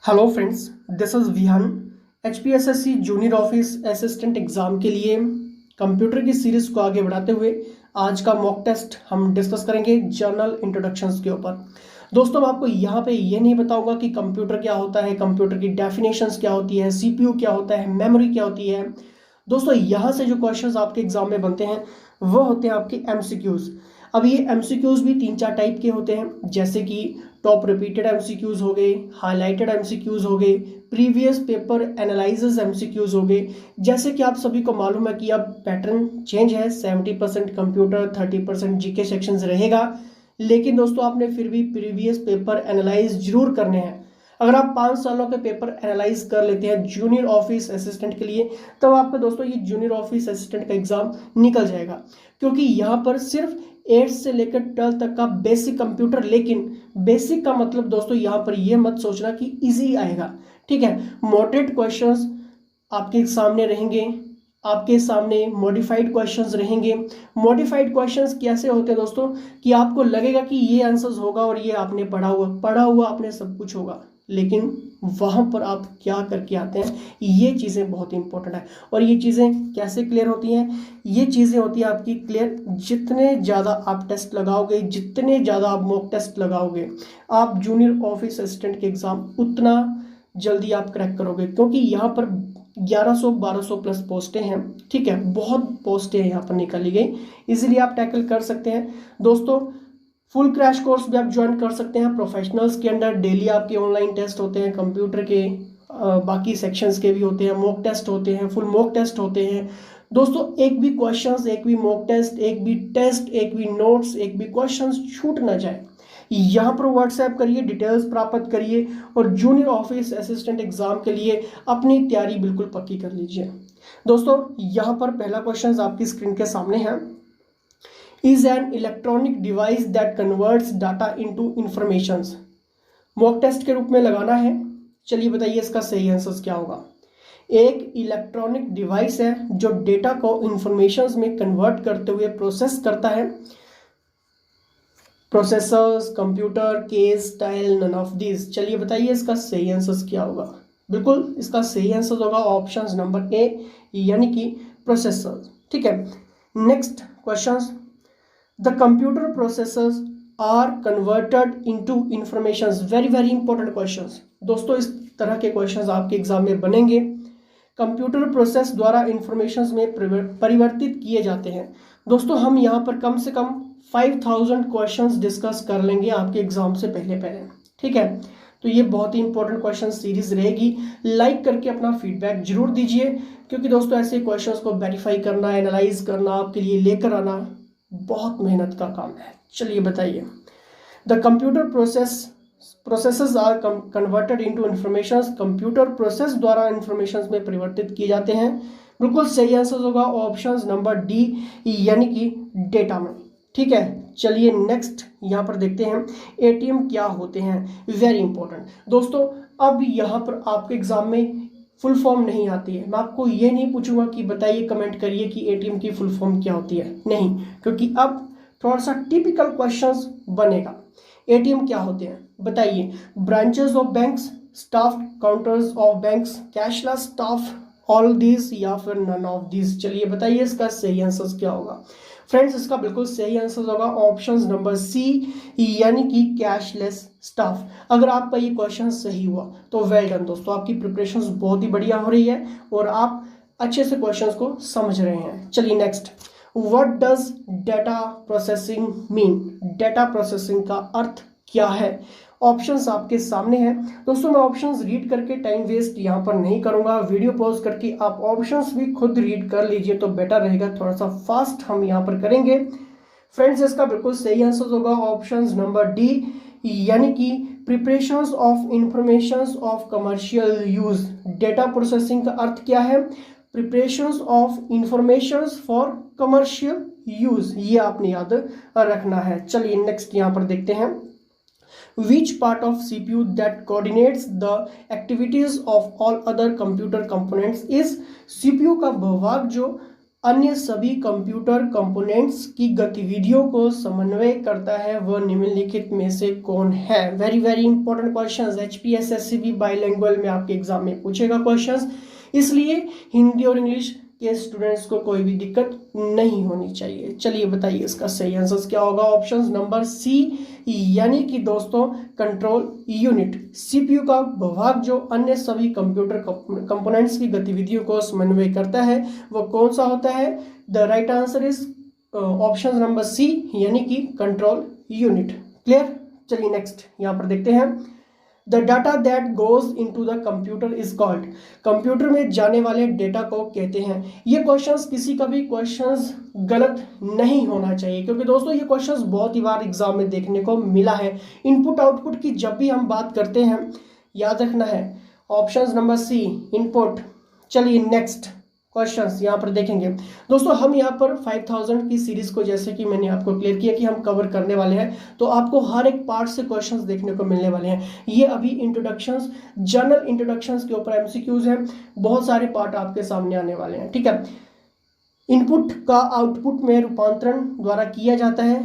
Hello friends, this is Vihan. HPSSC junior office assistant exam के लिए computer की series को आगे बढ़ाते हुए आज का मॉक टेस्ट हम डिस्कस करेंगे जर्नल इंट्रोडक्शंस के ऊपर। दोस्तों, मैं आपको यहाँ पे ये नहीं बताऊंगा कि कंप्यूटर क्या होता है, कंप्यूटर की डेफिनेशंस क्या होती है, CPU क्या होता है, मेमोरी क्या होती है। दोस्तों, यहाँ से जो क्वेश्चंस आपके एग्जाम में बनते हैं वो होते हैं आपके MCQs। अब ये MCQs भी 3-4 टाइप के होते हैं, जैसे कि टॉप रिपीटेड MCQs हो गए, हाईलाइटेड MCQs हो गए, प्रीवियस पेपर एनालिसिस MCQs हो गए। जैसे कि आप सभी को मालूम है कि अब पैटर्न चेंज है, 70% कंप्यूटर 30% GK सेक्शंस रहेगा। लेकिन दोस्तों, आपने फिर भी प्रीवियस पेपर एनालाइज जरूर करने हैं। अगर आप 5 सालों के पेपर एनालाइज कर लेते हैं जूनियर ऑफिस असिस्टेंट के लिए, तब आपका दोस्तों ये जूनियर ऑफिस असिस्टेंट का एग्जाम निकल जाएगा। क्योंकि यहाँ पर सिर्फ 8 से लेकर 12 तक का बेसिक कंप्यूटर, लेकिन बेसिक का मतलब दोस्तों यहाँ पर ये मत सोचना कि इजी आएगा, ठीक है। मॉडरेट क्वेश्चंस आपके सामने रहेंगे, आपके सामने मॉडिफाइड क्वेश्चंस रहेंगे। मॉडिफाइड क्वेश्चंस कैसे होते हैं दोस्तों, कि आपको लगेगा कि ये आंसर्स होगा और ये आपने पढ़ा हुआ आपने सब कुछ होगा, लेकिन वहां पर आप क्या करके आते हैं, ये चीज़ें बहुत इंपॉर्टेंट है। और ये चीज़ें कैसे क्लियर होती हैं, ये चीज़ें होती हैं आपकी क्लियर जितने ज़्यादा आप टेस्ट लगाओगे, जितने ज़्यादा आप मॉक टेस्ट लगाओगे, आप जूनियर ऑफिस असिस्टेंट के एग्ज़ाम उतना जल्दी आप क्रैक करोगे। क्योंकि यहाँ पर 1100-1200 प्लस पोस्टें हैं, ठीक है, बहुत पोस्टें यहाँ पर निकाली गई, इजीली आप टैकल कर सकते हैं। दोस्तों, फुल क्रैश कोर्स भी आप ज्वाइन कर सकते हैं प्रोफेशनल्स के अंडर। डेली आपके ऑनलाइन टेस्ट होते हैं कंप्यूटर के, बाकी सेक्शंस के भी होते हैं, मॉक टेस्ट होते हैं, फुल मॉक टेस्ट होते हैं। दोस्तों, एक भी क्वेश्चंस, एक भी मॉक टेस्ट, एक भी नोट्स, एक भी क्वेश्चंस छूट ना जाए, यहाँ पर व्हाट्सएप करिए, डिटेल्स प्राप्त करिए और जूनियर ऑफिस असिस्टेंट एग्जाम के लिए अपनी तैयारी बिल्कुल पक्की कर लीजिए। दोस्तों, यहाँ पर पहला क्वेश्चन आपकी स्क्रीन के सामने है। Is an electronic device that converts data into informations. Mock test के रूप में लगाना है। चलिए बताइए इसका सही आंसर क्या होगा। एक इलेक्ट्रॉनिक डिवाइस है जो डेटा को इंफॉर्मेशंस में कन्वर्ट करते हुए प्रोसेस करता है। Processors, computer, case, tile, none of this. चलिए बताइए इसका सही आंसर क्या होगा। बिल्कुल इसका सही आंसर होगा ऑप्शन नंबर ए, यानी कि प्रोसेसर्स, ठीक है। Next question, the computer processors are converted into informations. Very very important questions. दोस्तों, इस तरह के क्वेश्चंस आपके एग्जाम में बनेंगे। कंप्यूटर प्रोसेस द्वारा इंफॉर्मेशंस में परिवर्तित किए जाते हैं। दोस्तों, हम यहाँ पर कम से कम 5000 क्वेश्चंस डिस्कस कर लेंगे आपके एग्जाम से पहले पहले, ठीक है। तो ये बहुत ही इंपॉर्टेंट क्वेश्चन सीरीज रहेगी। लाइक करके अपना फीडबैक जरूर दीजिए, क्योंकि दोस्तों ऐसे क्वेश्चंस को वेरीफाई करना, एनालाइज करना, आपके लिए लेकर आना बहुत मेहनत का काम है। चलिए बताइए, the computer processes are converted into informations. Computer process द्वारा इंफॉर्मेशंस में परिवर्तित किए जाते हैं। बिल्कुल सही आंसर होगा ऑप्शन नंबर डी, यानी कि डेटा में, ठीक है। चलिए नेक्स्ट यहाँ पर देखते हैं ATM क्या होते हैं। वेरी इंपॉर्टेंट दोस्तों, अब यहाँ पर आपके एग्जाम में फुल फॉर्म नहीं आती है। मैं आपको ये नहीं पूछूंगा कि बताइए, कमेंट करिए कि ATM की फुल फॉर्म क्या होती है, नहीं, क्योंकि अब थोड़ा सा टिपिकल क्वेश्चंस बनेगा। ATM क्या होते हैं बताइए। Branches of banks, staff counters of banks, cashless staff, all this या फिर नन ऑफ दिस। चलिए बताइए इसका सही आंसर क्या होगा। फ्रेंड्स, इसका बिल्कुल सही आंसर होगा ऑप्शन नंबर सी, यानी कि कैशलेस स्टाफ। अगर आपका ये क्वेश्चन सही हुआ तो वेल डन दोस्तों, आपकी प्रिपरेशंस बहुत ही बढ़िया हो रही है और आप अच्छे से क्वेश्चंस को समझ रहे हैं। चलिए next, what does data processing mean. Data processing का अर्थ क्या है। ऑप्शंस आपके सामने हैं दोस्तों। मैं ऑप्शंस रीड करके टाइम वेस्ट यहाँ पर नहीं करूंगा, वीडियो पॉज करके आप ऑप्शंस भी खुद रीड कर लीजिए तो बेटर रहेगा। थोड़ा सा फास्ट हम यहाँ पर करेंगे। फ्रेंड्स, इसका बिल्कुल सही आंसर होगा ऑप्शन नंबर डी, यानी कि preparations of informations of commercial use. Data processing का अर्थ क्या है, preparations of informations for commercial use, ये आपने याद रखना है। चलिए नेक्स्ट यहाँ पर देखते हैं, which part of CPU that coordinates the activities of all other computer components is। CPU का भूभाग जो अन्य सभी कंप्यूटर कंपोनेंट्स की गतिविधियों को समन्वय करता है वह निम्नलिखित में से कौन है। Very very important questions, HPSSC भी बाइलिंगुअल में आपके एग्जाम में पूछेगा क्वेश्चंस, इसलिए हिंदी और इंग्लिश के स्टूडेंट्स को कोई भी दिक्कत नहीं होनी चाहिए। चलिए बताइए इसका सही आंसर क्या होगा। ऑप्शन नंबर सी, यानी कि दोस्तों कंट्रोल यूनिट। सीपीयू का विभाग जो अन्य सभी कंप्यूटर कंपोनेंट्स की गतिविधियों को समन्वय करता है वो कौन सा होता है। The right answer is option number C, यानी कि कंट्रोल यूनिट। क्लियर। चलिए नेक्स्ट यहाँ पर देखते हैं। The data that goes into the computer is called. Computer में जाने वाले डेटा को कहते हैं। ये क्वेश्चंस किसी का भी क्वेश्चंस गलत नहीं होना चाहिए, क्योंकि दोस्तों ये क्वेश्चंस बहुत ही बार एग्जाम में देखने को मिला है। इनपुट आउटपुट की जब भी हम बात करते हैं याद रखना है ऑप्शन नंबर सी, इनपुट। चलिए नेक्स्ट क्वेश्चंस यहाँ पर देखेंगे। दोस्तों हम यहाँ पर 5000 की सीरीज को, जैसे कि मैंने आपको क्लियर किया कि हम कवर करने वाले हैं, तो आपको हर एक पार्ट से क्वेश्चंस देखने को मिलने वाले हैं। ये अभी इंट्रोडक्शंस, जनरल इंट्रोडक्शंस के ऊपर एमसीक्यूज हैं, बहुत सारे पार्ट आपके सामने आने वाले हैं। ठीक है। इनपुट का आउटपुट में रूपांतरण द्वारा किया जाता है,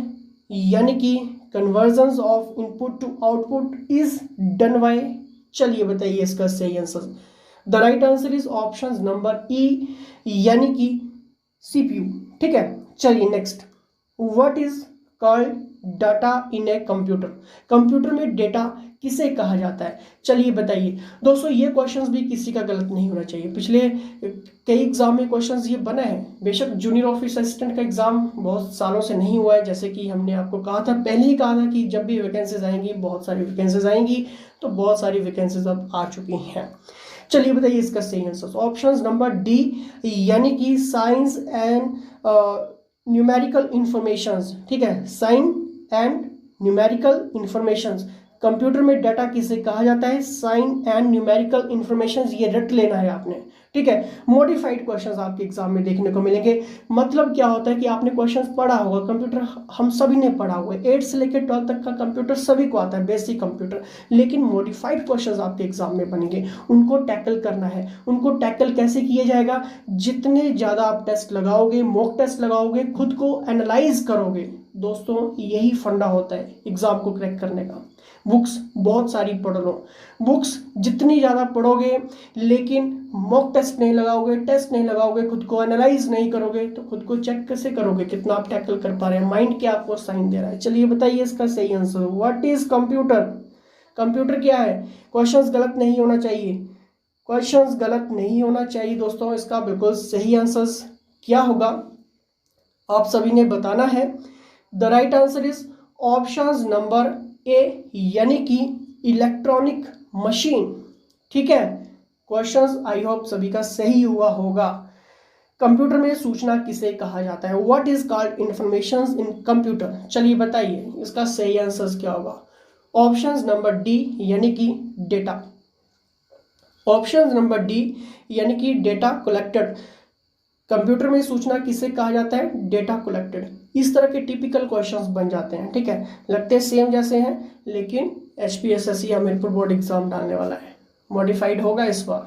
यानी कि conversion of input to output is done by. चलिए बताइए इसका सही answer. The right answer is option number E, यानी कि सीपीयू। ठीक है। चलिए next. What is called data in a computer. Computer में डेटा किसे कहा जाता है। चलिए बताइए दोस्तों, ये क्वेश्चंस भी किसी का गलत नहीं होना चाहिए। पिछले कई एग्जाम में क्वेश्चंस ये बना है। बेशक जूनियर ऑफिस असिस्टेंट का एग्जाम बहुत सालों से नहीं हुआ है, जैसे कि हमने आपको कहा था, पहले ही कहा था कि जब भी वैकेंसीज आएंगी, बहुत सारी वैकेंसीज आएंगी, तो बहुत सारी वैकेंसीज अब आ चुकी हैं। चलिए बताइए इसका सही आंसर ऑप्शन नंबर डी, यानी कि साइंस एंड न्यूमेरिकल इंफॉर्मेशंस। ठीक है, sign and numerical informations. Computer में डाटा किसे कहा जाता है, साइन एंड न्यूमेरिकल इंफॉर्मेशंस। ये रट लेना है आपने। ठीक है। मॉडिफाइड क्वेश्चंस आपके एग्जाम में देखने को मिलेंगे। मतलब क्या होता है कि आपने क्वेश्चंस पढ़ा होगा, कंप्यूटर हम सभी ने पढ़ा हुआ है, 8 से लेकर 12 तक का कंप्यूटर सभी को आता है, बेसिक कंप्यूटर। लेकिन मॉडिफाइड क्वेश्चंस आपके एग्जाम में बनेंगे, उनको टैकल करना है। उनको टैकल कैसे किया जाएगा, जितने ज़्यादा आप टेस्ट लगाओगे, मॉक टेस्ट लगाओगे, खुद को एनालाइज करोगे, दोस्तों यही फंडा होता है एग्जाम को क्रैक करने का। बुक्स बहुत सारी पढ़ लो, बुक्स जितनी ज़्यादा पढ़ोगे लेकिन मॉक टेस्ट नहीं लगाओगे, टेस्ट नहीं लगाओगे, खुद को एनालाइज नहीं करोगे, तो खुद को चेक कैसे करोगे कितना आप टैकल कर पा रहे हैं, माइंड क्या आपको साइन दे रहा है। चलिए बताइए इसका सही answer. What is computer. Computer क्या है। क्वेश्चंस गलत नहीं होना चाहिए, क्वेश्चंस गलत नहीं होना चाहिए दोस्तों। इसका बिल्कुल सही आंसर क्या होगा आप सभी ने बताना है। The right answer is option number A, यानी कि इलेक्ट्रॉनिक मशीन। ठीक है। क्वेश्चंस आई होप सभी का सही हुआ होगा। कंप्यूटर में सूचना किसे कहा जाता है। What is called information in computer. चलिए बताइए इसका सही आंसर क्या होगा। ऑप्शन नंबर डी, यानी कि डेटा। ऑप्शन नंबर डी, यानी कि डेटा कलेक्टेड। कंप्यूटर में सूचना किसे कहा जाता है, डेटा कलेक्टेड। इस तरह के टिपिकल क्वेश्चंस बन जाते हैं। ठीक है, लगते सेम जैसे हैं, लेकिन एचपीएसएससी हमीरपुर बोर्ड एग्जाम डालने वाला है, मॉडिफाइड होगा इस बार।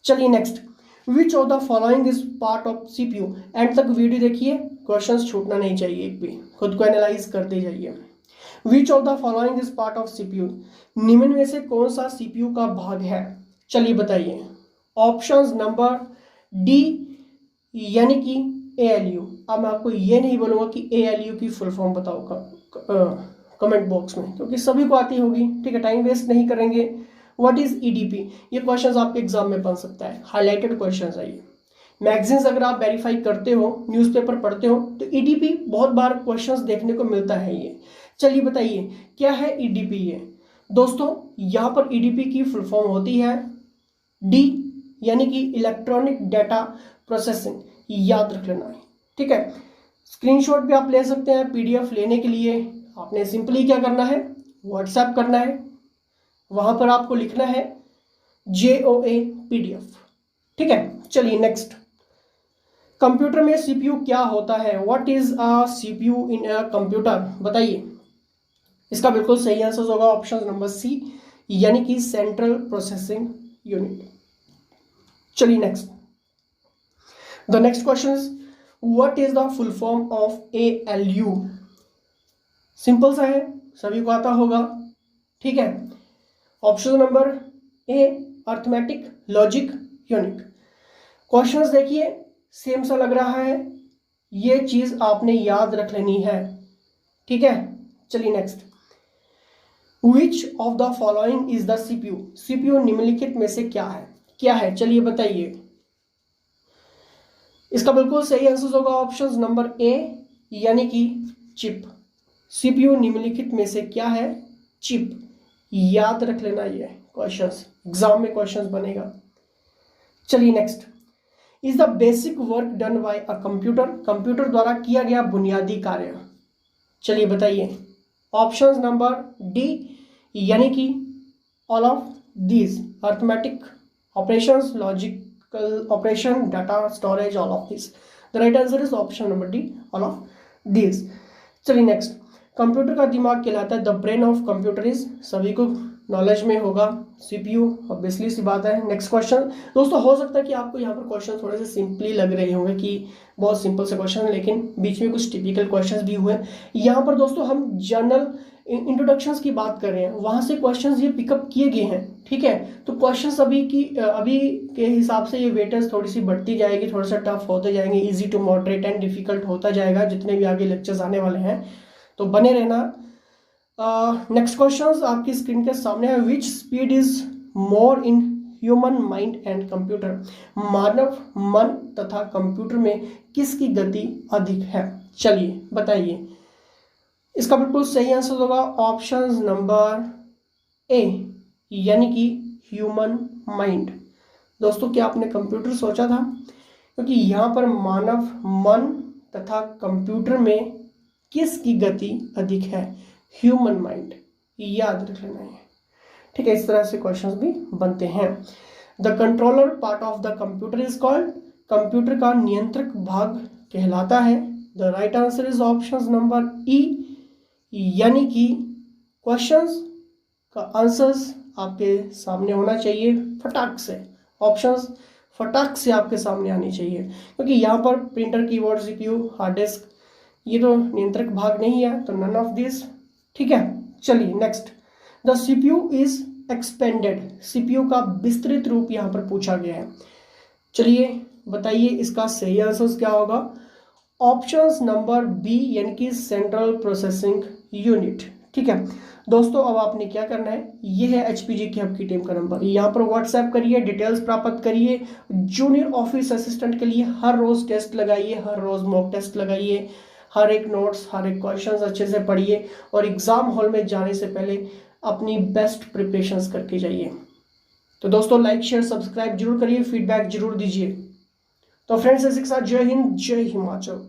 चलिए next. Which of the following is part of CPU. And तक वीडियो देखिए, क्वेश्चंस छूटना नहीं चाहिए एक भी, खुद को एनालाइज करते जाइए। Which of the following is part of CPU. निम्न में से कौन सा सीपीयू का भाग है। चलिए बताइए। ऑप्शन नंबर डी, यानी कि ALU। अब मैं आपको ये नहीं बोलूँगा कि ALU की फुल फॉर्म बताओ कमेंट बॉक्स में, क्योंकि सभी को आती होगी। ठीक है, टाइम वेस्ट नहीं करेंगे। What is EDP। ये क्वेश्चंस आपके एग्जाम में बन सकता है, हाईलाइटेड क्वेश्चंस है ये। मैगजीन्स अगर आप वेरीफाई करते हो, न्यूज़पेपर पढ़ते हो, तो EDP बहुत बार क्वेश्चंस देखने को मिलता है ये। चलिए बताइए क्या है EDP। ये दोस्तों यहाँ पर EDP की फुल फॉर्म होती है D, यानी कि इलेक्ट्रॉनिक डाटा प्रोसेसिंग। याद रख लेना है। ठीक है, स्क्रीनशॉट भी आप ले सकते हैं। PDF लेने के लिए आपने सिंपली क्या करना है, व्हाट्सएप करना है, वहां पर आपको लिखना है JOA PDF। ठीक है। चलिए नेक्स्ट। कंप्यूटर में CPU क्या होता है। What is a CPU in a computer. बताइए इसका बिल्कुल सही आंसर होगा ऑप्शन नंबर सी, यानी कि सेंट्रल प्रोसेसिंग यूनिट। चलिए next. The next question is what is the full form of ALU? Simple सा है, सभी को आता होगा, ठीक है। Option number A arithmetic, logic, unique. Questions देखिए सेम सा लग रहा है, ये चीज आपने याद रख लेनी है, ठीक है। चलिए next, which of the following is the CPU? CPU निम्नलिखित में से क्या है चलिए बताइए। इसका बिल्कुल सही आंसर होगा ऑप्शन नंबर ए यानी कि चिप। CPU निम्नलिखित में से क्या है? चिप। याद रख लेना, ये क्वेश्चंस एग्जाम में क्वेश्चंस बनेगा। चलिए next, is the basic work done by a computer? Computer द्वारा किया गया बुनियादी कार्य, चलिए बताइए। ऑप्शन नंबर डी यानी कि all of these, arithmetic operations, logical operation, data storage, all of this. The right answer is option number D, all of these. चलिए नेक्स्ट, कंप्यूटर का दिमाग कहलाता है the brain of computer is, सभी को knowledge में होगा CPU, ऑब्वियसली सी बात है। नेक्स्ट क्वेश्चन दोस्तों, हो सकता है कि आपको यहाँ पर क्वेश्चन थोड़े से सिंपली लग रहे होंगे कि बहुत सिंपल से क्वेश्चन है, लेकिन बीच में कुछ टिपिकल क्वेश्चंस भी हुए। यहाँ पर दोस्तों हम जनरल इंट्रोडक्शंस की बात कर रहे हैं, वहाँ से क्वेश्चंस ये पिकअप किए गए हैं, ठीक है। तो क्वेश्चंस अभी के हिसाब से ये वेटेज थोड़ी सी बढ़ती जाएगी, थोड़ा सा टफ होते जाएंगे, easy to moderate and difficult होता जाएगा जितने भी आगे लेक्चर्स आने वाले हैं, तो बने रहना। नेक्स्ट क्वेश्चन आपकी स्क्रीन के सामने है, which speed is more in human mind and computer? मानव मन तथा कंप्यूटर में किसकी गति अधिक है? चलिए बताइए। इसका बिल्कुल सही आंसर होगा ऑप्शन नंबर ए यानी कि ह्यूमन माइंड। दोस्तों क्या आपने कंप्यूटर सोचा था? क्योंकि यहाँ पर मानव मन तथा कंप्यूटर में किसकी गति अधिक है? ह्यूमन माइंड, याद रख लेना है, ठीक है। इस तरह से क्वेश्चंस भी बनते हैं। The controller part of the computer is called, computer का नियंत्रक भाग कहलाता है। The right answer is option number E यानी कि क्वेश्चंस का आंसर्स आपके सामने होना चाहिए फटाक से, ऑप्शंस फटाक से आपके सामने आनी चाहिए, क्योंकि यहाँ पर printer, keyboard, CPU, hard disk ये तो नियंत्रक भाग नहीं है, तो नन ऑफ दिस, ठीक है। चलिए next, the CPU is expanded, CPU का विस्तृत रूप यहाँ पर पूछा गया है। चलिए बताइए इसका सही आंसर क्या होगा? ऑप्शंस नंबर बी यानी कि सेंट्रल प्रोसेसिंग यूनिट, ठीक है। दोस्तों अब आपने क्या करना है, ये है HPG की आपकी टीम का नंबर, यहाँ पर व्हाट्सएप करिए, डिटेल्स प्राप्त करिए। जूनियर ऑफिस असिस्टेंट के लिए हर रोज टेस्ट लगाइए, हर रोज मॉक टेस्ट लगाइए, हर एक नोट्स, हर एक क्वेश्चंस अच्छे से पढ़िए और एग्जाम हॉल में जाने से पहले अपनी बेस्ट प्रिपरेशंस करके जाइए। तो दोस्तों लाइक शेयर सब्सक्राइब जरूर करिए, फीडबैक जरूर दीजिए। तो फ्रेंड्स इसी के साथ जय हिंद, जय हिमाचल।